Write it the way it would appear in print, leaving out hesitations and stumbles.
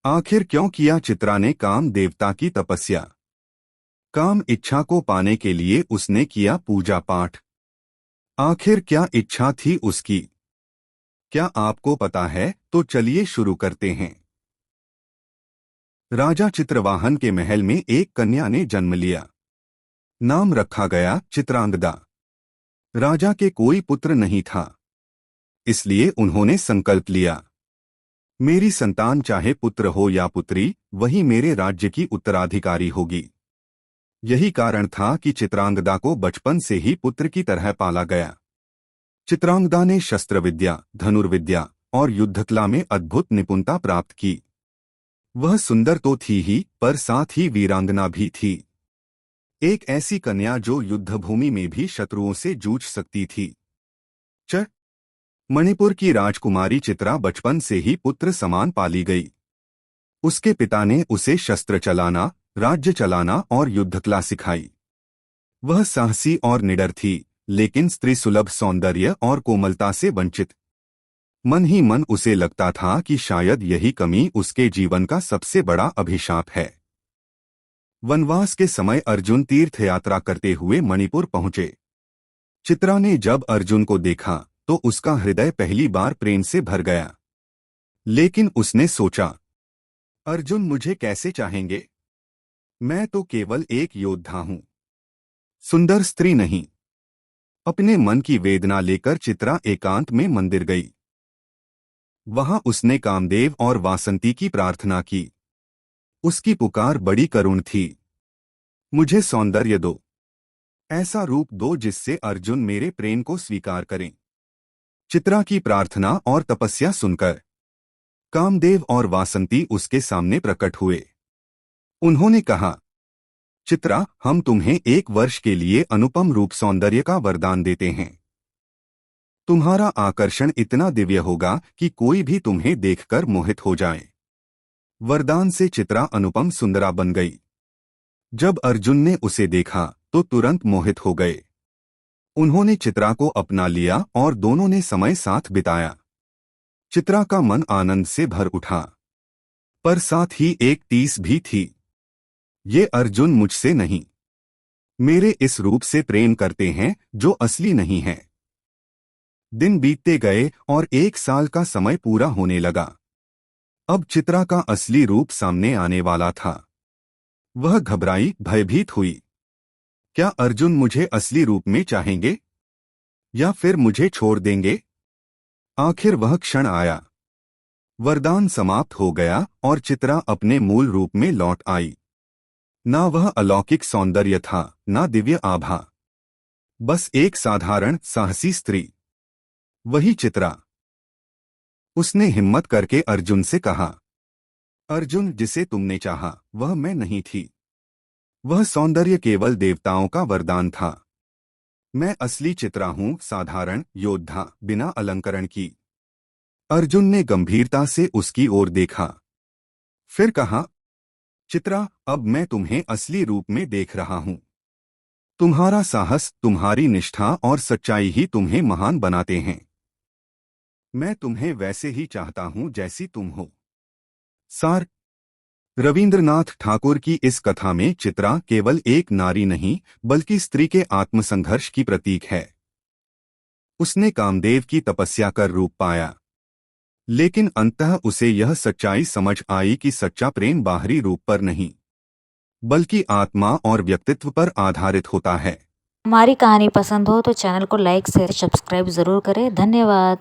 आखिर क्यों किया चित्रा ने काम देवता की तपस्या। काम इच्छा को पाने के लिए उसने किया पूजा पाठ। आखिर क्या इच्छा थी उसकी, क्या आपको पता है? तो चलिए शुरू करते हैं। राजा चित्रवाहन के महल में एक कन्या ने जन्म लिया। नाम रखा गया चित्रांगदा। राजा के कोई पुत्र नहीं था, इसलिए उन्होंने संकल्प लिया, मेरी संतान चाहे पुत्र हो या पुत्री, वही मेरे राज्य की उत्तराधिकारी होगी। यही कारण था कि चित्रांगदा को बचपन से ही पुत्र की तरह पाला गया। चित्रांगदा ने शस्त्र विद्या, धनुर्विद्या और युद्धकला में अद्भुत निपुणता प्राप्त की। वह सुंदर तो थी ही, पर साथ ही वीरांगना भी थी। एक ऐसी कन्या जो युद्धभूमि में भी शत्रुओं से जूझ सकती थी। च मणिपुर की राजकुमारी चित्रा बचपन से ही पुत्र समान पाली गई। उसके पिता ने उसे शस्त्र चलाना, राज्य चलाना और युद्धकला सिखाई। वह साहसी और निडर थी, लेकिन स्त्री सुलभ सौंदर्य और कोमलता से वंचित। मन ही मन उसे लगता था कि शायद यही कमी उसके जीवन का सबसे बड़ा अभिशाप है। वनवास के समय अर्जुन तीर्थ यात्रा करते हुए मणिपुर पहुंचे। चित्रा ने जब अर्जुन को देखा तो उसका हृदय पहली बार प्रेम से भर गया। लेकिन उसने सोचा, अर्जुन मुझे कैसे चाहेंगे? मैं तो केवल एक योद्धा हूं, सुंदर स्त्री नहीं। अपने मन की वेदना लेकर चित्रा एकांत में मंदिर गई। वहां उसने कामदेव और वासंती की प्रार्थना की। उसकी पुकार बड़ी करुण थी, मुझे सौंदर्य दो, ऐसा रूप दो जिससे अर्जुन मेरे प्रेम को स्वीकार करें। चित्रा की प्रार्थना और तपस्या सुनकर कामदेव और वासंती उसके सामने प्रकट हुए। उन्होंने कहा, चित्रा, हम तुम्हें 1 वर्ष के लिए अनुपम रूप सौंदर्य का वरदान देते हैं। तुम्हारा आकर्षण इतना दिव्य होगा कि कोई भी तुम्हें देखकर मोहित हो जाए। वरदान से चित्रा अनुपम सुंदरा बन गई। जब अर्जुन ने उसे देखा तो तुरंत मोहित हो गए। उन्होंने चित्रा को अपना लिया और दोनों ने समय साथ बिताया। चित्रा का मन आनंद से भर उठा, पर साथ ही एक टीस भी थी। ये अर्जुन मुझसे नहीं, मेरे इस रूप से प्रेम करते हैं जो असली नहीं है। दिन बीतते गए और 1 साल का समय पूरा होने लगा। अब चित्रा का असली रूप सामने आने वाला था। वह घबराई, भयभीत हुई। क्या अर्जुन मुझे असली रूप में चाहेंगे या फिर मुझे छोड़ देंगे? आखिर वह क्षण आया। वरदान समाप्त हो गया और चित्रा अपने मूल रूप में लौट आई। ना वह अलौकिक सौंदर्य था, ना दिव्य आभा, बस एक साधारण साहसी स्त्री। वही चित्रा। उसने हिम्मत करके अर्जुन से कहा, अर्जुन, जिसे तुमने चाहा वह मैं नहीं थी। वह सौंदर्य केवल देवताओं का वरदान था। मैं असली चित्रा हूं, साधारण योद्धा, बिना अलंकरण की। अर्जुन ने गंभीरता से उसकी ओर देखा, फिर कहा, चित्रा, अब मैं तुम्हें असली रूप में देख रहा हूं। तुम्हारा साहस, तुम्हारी निष्ठा और सच्चाई ही तुम्हें महान बनाते हैं। मैं तुम्हें वैसे ही चाहता हूं जैसी तुम हो। सार। रविंद्रनाथ ठाकुर की इस कथा में चित्रा केवल एक नारी नहीं, बल्कि स्त्री के आत्मसंघर्ष की प्रतीक है। उसने कामदेव की तपस्या कर रूप पाया, लेकिन अंततः उसे यह सच्चाई समझ आई कि सच्चा प्रेम बाहरी रूप पर नहीं, बल्कि आत्मा और व्यक्तित्व पर आधारित होता है। हमारी कहानी पसंद हो तो चैनल को लाइक शेयर सब्सक्राइब जरूर करें। धन्यवाद।